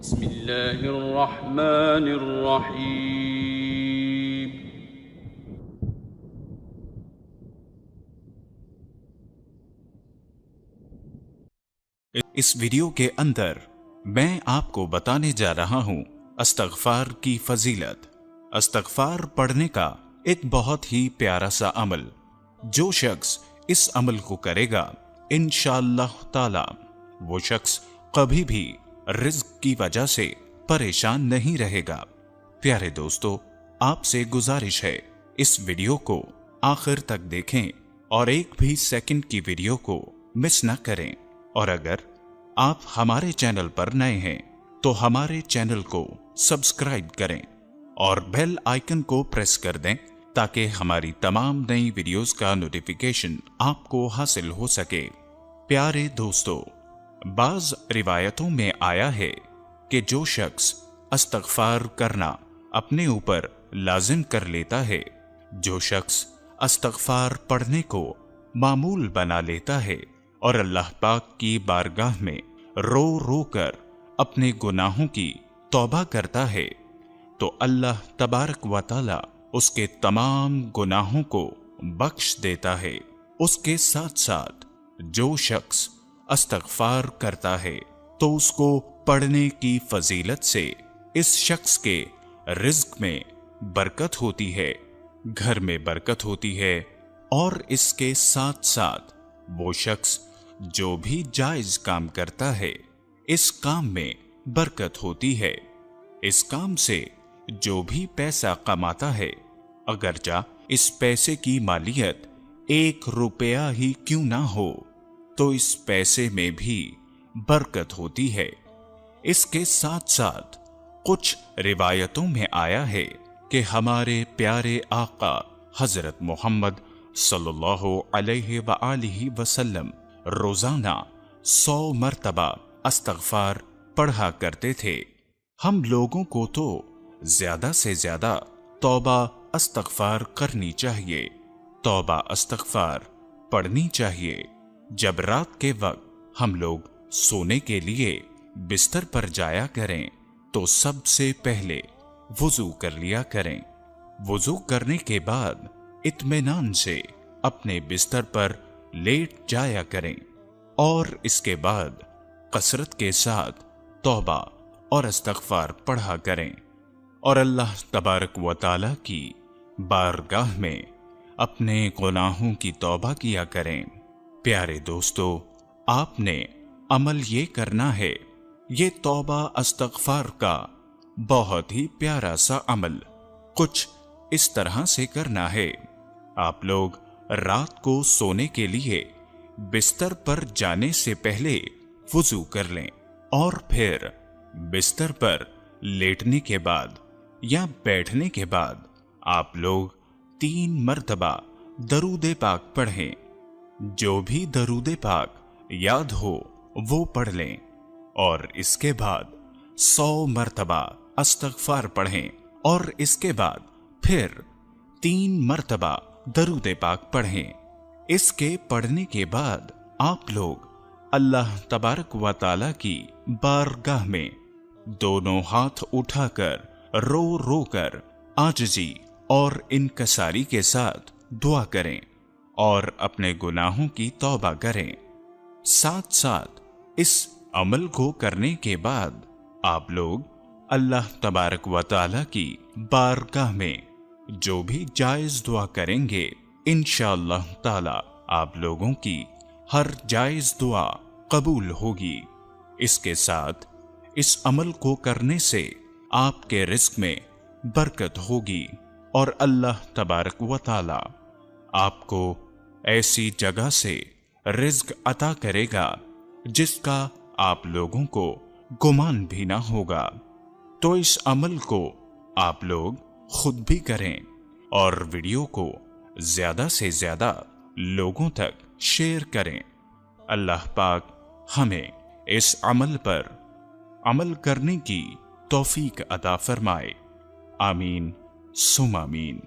بسم اللہ الرحمن الرحیم۔ اس ویڈیو کے اندر میں آپ کو بتانے جا رہا ہوں استغفار کی فضیلت۔ استغفار پڑھنے کا ایک بہت ہی پیارا سا عمل، جو شخص اس عمل کو کرے گا انشاءاللہ تعالی وہ شخص کبھی بھی رزق کی وجہ سے پریشان نہیں رہے گا۔ پیارے دوستو، آپ سے گزارش ہے اس ویڈیو کو آخر تک دیکھیں اور ایک بھی سیکنڈ کی ویڈیو کو مس نہ کریں، اور اگر آپ ہمارے چینل پر نئے ہیں تو ہمارے چینل کو سبسکرائب کریں اور بیل آئیکن کو پریس کر دیں تاکہ ہماری تمام نئی ویڈیوز کا نوٹیفیکیشن آپ کو حاصل ہو سکے۔ پیارے دوستو، بعض روایتوں میں آیا ہے کہ جو شخص استغفار کرنا اپنے اوپر لازم کر لیتا ہے، جو شخص استغفار پڑھنے کو معمول بنا لیتا ہے اور اللہ پاک کی بارگاہ میں رو رو کر اپنے گناہوں کی توبہ کرتا ہے، تو اللہ تبارک و تعالی اس کے تمام گناہوں کو بخش دیتا ہے۔ اس کے ساتھ ساتھ جو شخص استغفار کرتا ہے تو اس کو پڑھنے کی فضیلت سے اس شخص کے رزق میں برکت ہوتی ہے، گھر میں برکت ہوتی ہے، اور اس کے ساتھ ساتھ وہ شخص جو بھی جائز کام کرتا ہے اس کام میں برکت ہوتی ہے۔ اس کام سے جو بھی پیسہ کماتا ہے، اگرچہ اس پیسے کی مالیت 1 روپیہ ہی کیوں نہ ہو، تو اس پیسے میں بھی برکت ہوتی ہے۔ اس کے ساتھ ساتھ کچھ روایتوں میں آیا ہے کہ ہمارے پیارے آقا حضرت محمد صلی اللہ علیہ وآلہ وسلم روزانہ 100 مرتبہ استغفار پڑھا کرتے تھے۔ ہم لوگوں کو تو زیادہ سے زیادہ توبہ استغفار کرنی چاہیے، توبہ استغفار پڑھنی چاہیے۔ جب رات کے وقت ہم لوگ سونے کے لیے بستر پر جایا کریں تو سب سے پہلے وضو کر لیا کریں۔ وضو کرنے کے بعد اطمینان سے اپنے بستر پر لیٹ جایا کریں، اور اس کے بعد کثرت کے ساتھ توبہ اور استغفار پڑھا کریں، اور اللہ تبارک و تعالی کی بارگاہ میں اپنے گناہوں کی توبہ کیا کریں۔ پیارے دوستو، آپ نے عمل یہ کرنا ہے، یہ توبہ استغفار کا بہت ہی پیارا سا عمل کچھ اس طرح سے کرنا ہے۔ آپ لوگ رات کو سونے کے لیے بستر پر جانے سے پہلے وضو کر لیں، اور پھر بستر پر لیٹنے کے بعد یا بیٹھنے کے بعد آپ لوگ 3 مرتبہ درود پاک پڑھیں۔ جو بھی درود پاک یاد ہو وہ پڑھ لیں، اور اس کے بعد 100 مرتبہ استغفار پڑھیں، اور اس کے بعد پھر 3 مرتبہ درود پاک پڑھیں۔ اس کے پڑھنے کے بعد آپ لوگ اللہ تبارک و تعالی کی بارگاہ میں دونوں ہاتھ اٹھا کر رو رو کر عاجزی اور انکساری کے ساتھ دعا کریں اور اپنے گناہوں کی توبہ کریں۔ ساتھ ساتھ اس عمل کو کرنے کے بعد آپ لوگ اللہ تبارک و تعالی کی بارگاہ میں جو بھی جائز دعا کریں گے انشاءاللہ تعالی آپ لوگوں کی ہر جائز دعا قبول ہوگی۔ اس کے ساتھ اس عمل کو کرنے سے آپ کے رزق میں برکت ہوگی، اور اللہ تبارک و تعالی آپ کو ایسی جگہ سے رزق عطا کرے گا جس کا آپ لوگوں کو گمان بھی نہ ہوگا۔ تو اس عمل کو آپ لوگ خود بھی کریں اور ویڈیو کو زیادہ سے زیادہ لوگوں تک شیئر کریں۔ اللہ پاک ہمیں اس عمل پر عمل کرنے کی توفیق عطا فرمائے۔ آمین ثم آمین۔